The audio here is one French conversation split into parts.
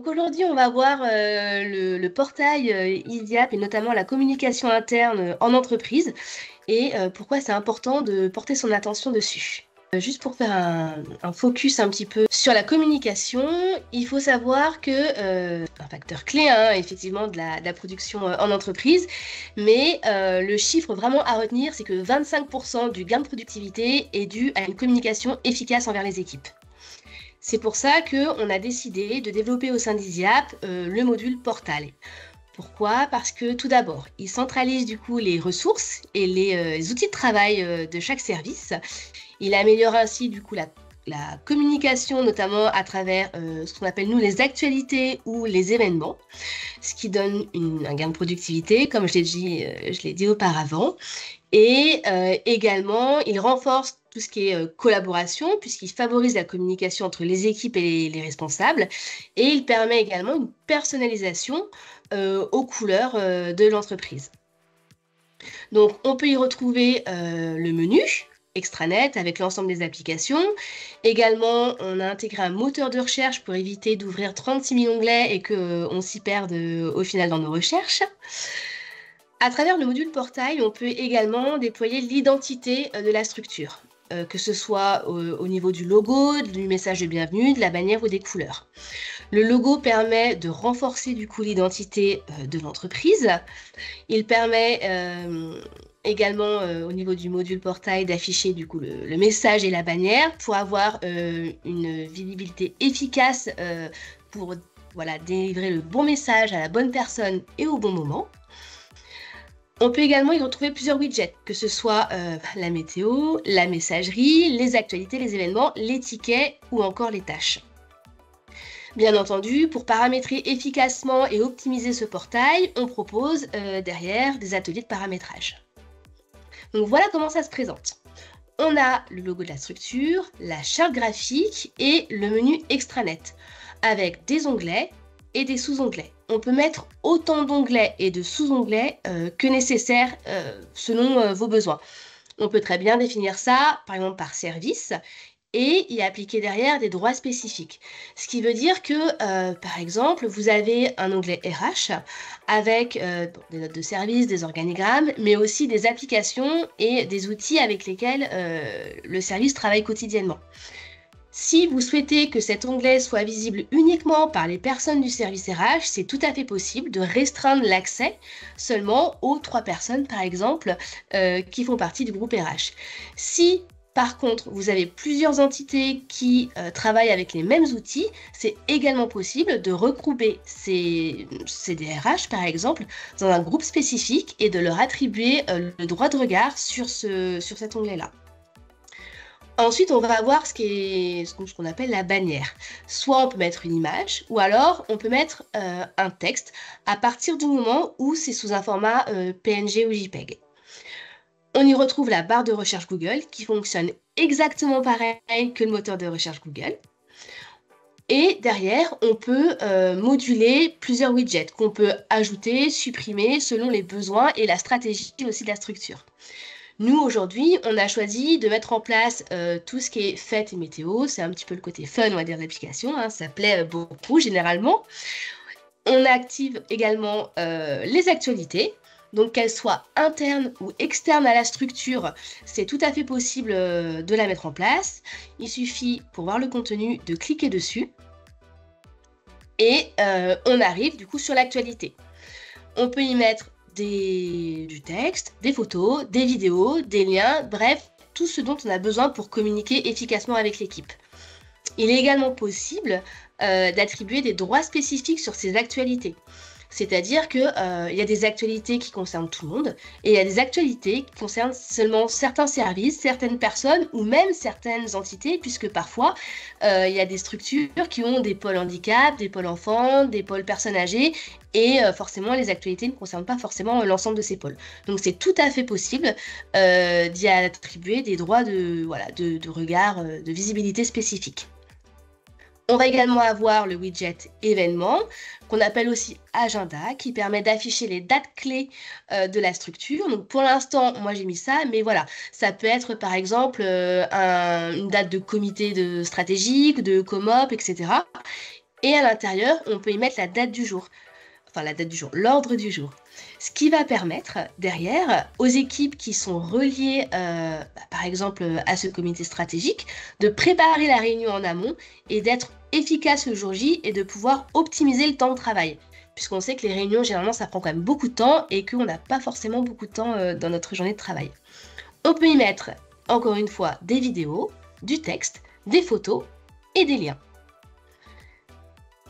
Donc aujourd'hui, on va voir le portail EasyApp et notamment la communication interne en entreprise et pourquoi c'est important de porter son attention dessus. Juste pour faire un focus un petit peu sur la communication, il faut savoir que un facteur clé effectivement de la production en entreprise, mais le chiffre vraiment à retenir, c'est que 25% du gain de productivité est dû à une communication efficace envers les équipes. C'est pour ça qu'on a décidé de développer au sein d'EasyApp le module Portal. Pourquoi? Parce que tout d'abord, il centralise du coup les ressources et les outils de travail de chaque service. Il améliore ainsi du coup la communication, notamment à travers ce qu'on appelle nous les actualités ou les événements, ce qui donne un gain de productivité, comme je l'ai dit auparavant. Et également, il renforce tout ce qui est collaboration, puisqu'il favorise la communication entre les équipes et les responsables. Et il permet également une personnalisation aux couleurs de l'entreprise. Donc, on peut y retrouver le menu extranet avec l'ensemble des applications. Également, on a intégré un moteur de recherche pour éviter d'ouvrir 36 000 onglets et qu'on s'y perde au final dans nos recherches. À travers le module Portail, on peut également déployer l'identité de la structure, que ce soit au niveau du logo, du message de bienvenue, de la bannière ou des couleurs. Le logo permet de renforcer du coup l'identité de l'entreprise. Il permet également au niveau du module Portail d'afficher du coup le message et la bannière pour avoir une visibilité efficace pour délivrer le bon message à la bonne personne et au bon moment. On peut également y retrouver plusieurs widgets, que ce soit la météo, la messagerie, les actualités, les événements, les tickets ou encore les tâches. Bien entendu, pour paramétrer efficacement et optimiser ce portail, on propose derrière des ateliers de paramétrage. Donc voilà comment ça se présente. On a le logo de la structure, la charte graphique et le menu extranet, avec des onglets et des sous-onglets. On peut mettre autant d'onglets et de sous-onglets que nécessaire selon vos besoins. On peut très bien définir ça, par exemple, par service et y appliquer derrière des droits spécifiques. Ce qui veut dire que, par exemple, vous avez un onglet RH avec des notes de service, des organigrammes, mais aussi des applications et des outils avec lesquels le service travaille quotidiennement. Si vous souhaitez que cet onglet soit visible uniquement par les personnes du service RH, c'est tout à fait possible de restreindre l'accès seulement aux 3 personnes, par exemple, qui font partie du groupe RH. Si, par contre, vous avez plusieurs entités qui travaillent avec les mêmes outils, c'est également possible de regrouper ces DRH, par exemple, dans un groupe spécifique et de leur attribuer le droit de regard sur cet onglet-là. Ensuite, on va avoir ce qu'on appelle la bannière. Soit on peut mettre une image, ou alors on peut mettre un texte à partir du moment où c'est sous un format PNG ou JPEG. On y retrouve la barre de recherche Google qui fonctionne exactement pareil que le moteur de recherche Google. Et derrière, on peut moduler plusieurs widgets qu'on peut ajouter, supprimer selon les besoins et la stratégie aussi de la structure. Nous, aujourd'hui, on a choisi de mettre en place tout ce qui est fêtes et météo. C'est un petit peu le côté fun, on va dire, de l'application. Ça plaît beaucoup, généralement. On active également les actualités. Donc, qu'elles soient internes ou externes à la structure, c'est tout à fait possible de la mettre en place. Il suffit, pour voir le contenu, de cliquer dessus. Et on arrive, du coup, sur l'actualité. On peut y mettre du texte, des photos, des vidéos, des liens, bref, tout ce dont on a besoin pour communiquer efficacement avec l'équipe. Il est également possible d'attribuer des droits spécifiques sur ces actualités. C'est-à-dire qu'il y a des actualités qui concernent tout le monde et il y a des actualités qui concernent seulement certains services, certaines personnes ou même certaines entités, puisque parfois il y a des structures qui ont des pôles handicap, des pôles enfants, des pôles personnes âgées et forcément les actualités ne concernent pas forcément l'ensemble de ces pôles. Donc c'est tout à fait possible d'y attribuer des droits de regard, de visibilité spécifiques. On va également avoir le widget événement, qu'on appelle aussi agenda, qui permet d'afficher les dates clés de la structure. Donc pour l'instant, moi j'ai mis ça, mais voilà, ça peut être par exemple une date de comité stratégique, de COMOP, etc. Et à l'intérieur, on peut y mettre la date du jour. Enfin, la date du jour, l'ordre du jour. Ce qui va permettre, derrière, aux équipes qui sont reliées, par exemple, à ce comité stratégique, de préparer la réunion en amont et d'être efficace le jour J et de pouvoir optimiser le temps de travail. Puisqu'on sait que les réunions, généralement, ça prend quand même beaucoup de temps et qu'on n'a pas forcément beaucoup de temps dans notre journée de travail. On peut y mettre, encore une fois, des vidéos, du texte, des photos et des liens.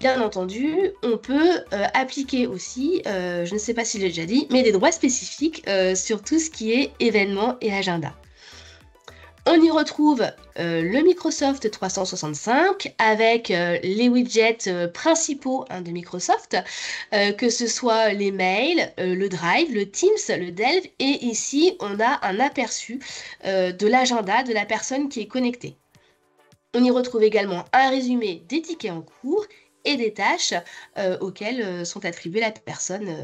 Bien entendu, on peut appliquer aussi, je ne sais pas si je l'ai déjà dit, mais des droits spécifiques sur tout ce qui est événements et agenda. On y retrouve le Microsoft 365 avec les widgets principaux de Microsoft, que ce soit les mails, le Drive, le Teams, le Delve, et ici on a un aperçu de l'agenda de la personne qui est connectée. On y retrouve également un résumé des tickets en cours et des tâches auxquelles sont attribuées la personne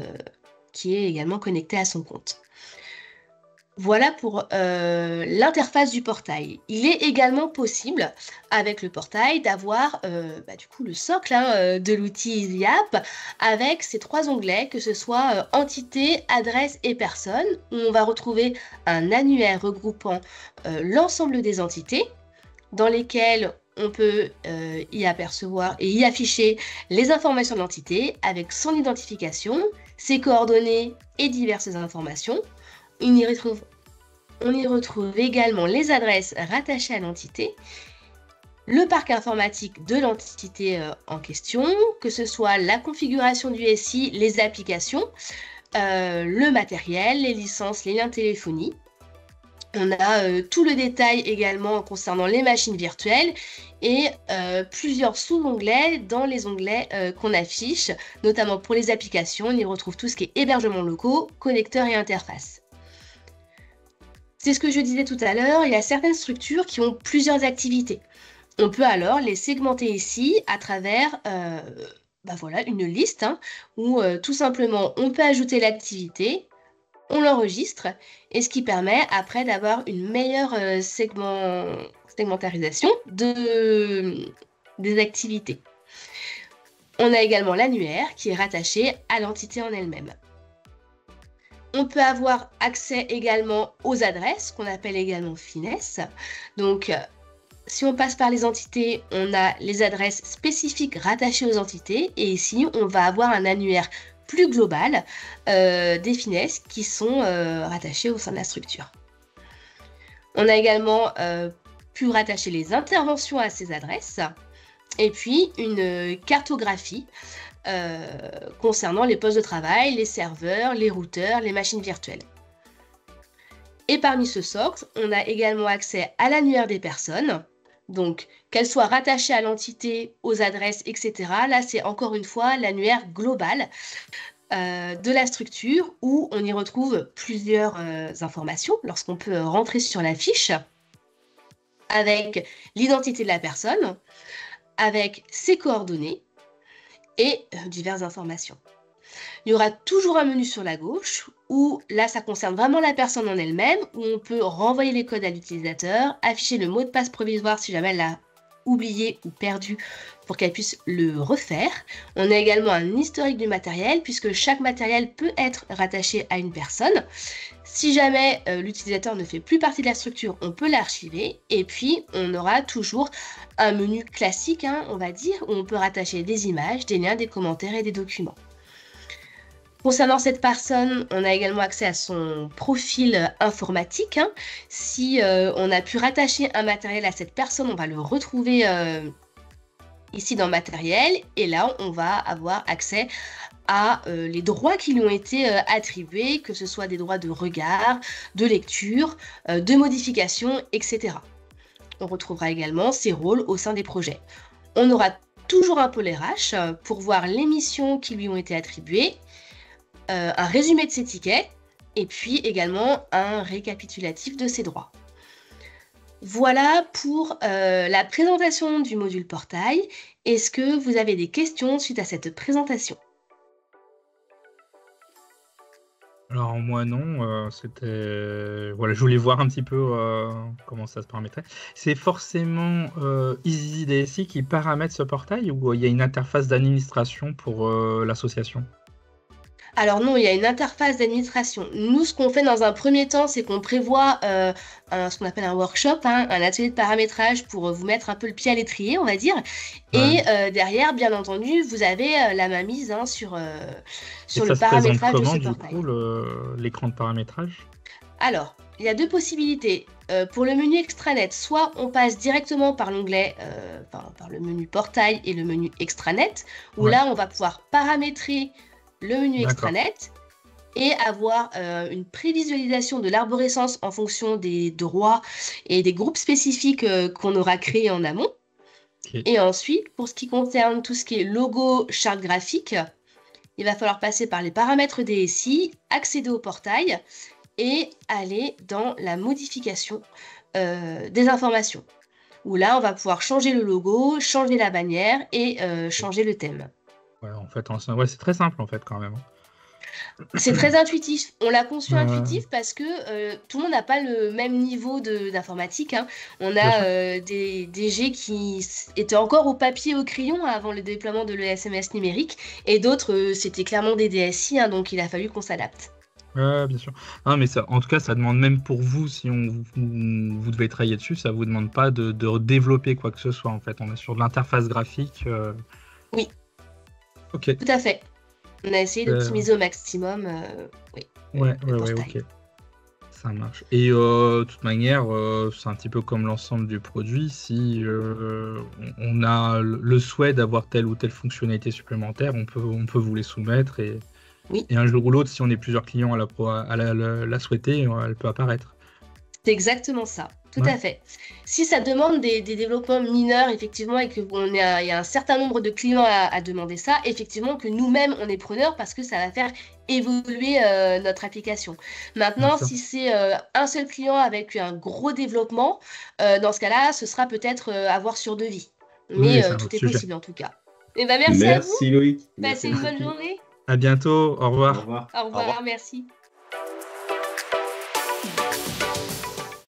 qui est également connectée à son compte. Voilà pour l'interface du portail. Il est également possible, avec le portail, d'avoir du coup le socle de l'outil EasyApp avec ces 3 onglets, que ce soit entité, adresse et personne, où on va retrouver un annuaire regroupant l'ensemble des entités, dans lesquelles on peut y apercevoir et y afficher les informations de l'entité avec son identification, ses coordonnées et diverses informations. On y retrouve également les adresses rattachées à l'entité, le parc informatique de l'entité en question, que ce soit la configuration du SI, les applications, le matériel, les licences, les liens de téléphonie. On a tout le détail également concernant les machines virtuelles et plusieurs sous-onglets dans les onglets qu'on affiche, notamment pour les applications. On y retrouve tout ce qui est hébergement locaux, connecteurs et interfaces. C'est ce que je disais tout à l'heure, il y a certaines structures qui ont plusieurs activités. On peut alors les segmenter ici à travers voilà, une liste où tout simplement on peut ajouter l'activité, on l'enregistre, et ce qui permet après d'avoir une meilleure segmentarisation des activités. On a également l'annuaire qui est rattaché à l'entité en elle-même. On peut avoir accès également aux adresses, qu'on appelle également finesses. Donc, si on passe par les entités, on a les adresses spécifiques rattachées aux entités. Et ici, on va avoir un annuaire plus global des finesses qui sont rattachées au sein de la structure. On a également pu rattacher les interventions à ces adresses. Et puis, une cartographie concernant les postes de travail, les serveurs, les routeurs, les machines virtuelles. Et parmi ce socle, on a également accès à l'annuaire des personnes, donc qu'elles soient rattachées à l'entité, aux adresses, etc. Là, c'est encore une fois l'annuaire global de la structure où on y retrouve plusieurs informations lorsqu'on peut rentrer sur la fiche avec l'identité de la personne, avec ses coordonnées, et diverses informations. Il y aura toujours un menu sur la gauche où là ça concerne vraiment la personne en elle-même, où on peut renvoyer les codes à l'utilisateur, afficher le mot de passe provisoire si jamais elle l'a oublié ou perdu pour qu'elle puisse le refaire. On a également un historique du matériel puisque chaque matériel peut être rattaché à une personne. Si jamais l'utilisateur ne fait plus partie de la structure, on peut l'archiver et puis on aura toujours un menu classique, on va dire, où on peut rattacher des images, des liens, des commentaires et des documents. Concernant cette personne, on a également accès à son profil informatique. Si on a pu rattacher un matériel à cette personne, on va le retrouver ici dans matériel. Et là, on va avoir accès à les droits qui lui ont été attribués, que ce soit des droits de regard, de lecture, de modification, etc. On retrouvera également ses rôles au sein des projets. On aura toujours un pôle RH pour voir les missions qui lui ont été attribuées, un résumé de ses tickets et puis également un récapitulatif de ses droits. Voilà pour la présentation du module portail. Est-ce que vous avez des questions suite à cette présentation ? Alors moi non, voilà, je voulais voir un petit peu comment ça se paramétrait. C'est forcément EasyDSI qui paramètre ce portail ou il y a une interface d'administration pour l'association? Alors non, il y a une interface d'administration. Nous, ce qu'on fait dans un premier temps, c'est qu'on prévoit ce qu'on appelle un workshop, hein, un atelier de paramétrage pour vous mettre un peu le pied à l'étrier, on va dire. Ouais. Et derrière, bien entendu, vous avez la mainmise hein, Et sur ça le se présente paramétrage de comment ce du portail. coup l'écran de paramétrage? Alors, il y a deux possibilités. Pour le menu extranet, soit on passe directement par l'onglet, par le menu portail et le menu extranet, où Ouais, là, on va pouvoir paramétrer le menu d'accord. extranet et avoir une prévisualisation de l'arborescence en fonction des droits et des groupes spécifiques qu'on aura créés en amont. Ok. Et ensuite, pour ce qui concerne tout ce qui est logo, charte graphique, il va falloir passer par les paramètres DSI, accéder au portail et aller dans la modification des informations. Où là, on va pouvoir changer le logo, changer la bannière et changer le thème. Ouais, en fait, ouais, c'est très simple en fait quand même. C'est très intuitif. On l'a conçu Euh, intuitif parce que tout le monde n'a pas le même niveau d'informatique, hein. On Bien a sûr. des DG qui étaient encore au papier, au crayon avant le déploiement de l'ESMS numérique, et d'autres, c'était clairement des DSI, hein, donc il a fallu qu'on s'adapte. Ouais, bien sûr. Non, mais ça, en tout cas, ça demande même pour vous, si vous devez travailler dessus, ça vous demande pas de développer quoi que ce soit en fait. On est sur de l'interface graphique. Oui, Ok. tout à fait. On a essayé Euh, d'optimiser au maximum oui, ouais, le ouais, ouais, portail. ok. Ça marche. Et de toute manière, c'est un petit peu comme l'ensemble du produit. Si on a le souhait d'avoir telle ou telle fonctionnalité supplémentaire, on peut vous les soumettre Oui. et un jour ou l'autre, si on est plusieurs clients à la souhaiter, elle peut apparaître. C'est exactement ça, tout Ouais, à fait. Si ça demande des développements mineurs, effectivement, et qu'il y a un certain nombre de clients à demander ça, effectivement, que nous-mêmes, on est preneurs parce que ça va faire évoluer notre application. bien Maintenant, sûr. si c'est un seul client avec un gros développement, dans ce cas-là, ce sera peut-être à voir sur devis. Oui, Mais c'est un autre tout est sujet. possible en tout cas. Et ben merci à vous. Merci Loïc, Passez merci une bonne beaucoup. journée. À bientôt. Au Au revoir. revoir. Au Au revoir. revoir, merci.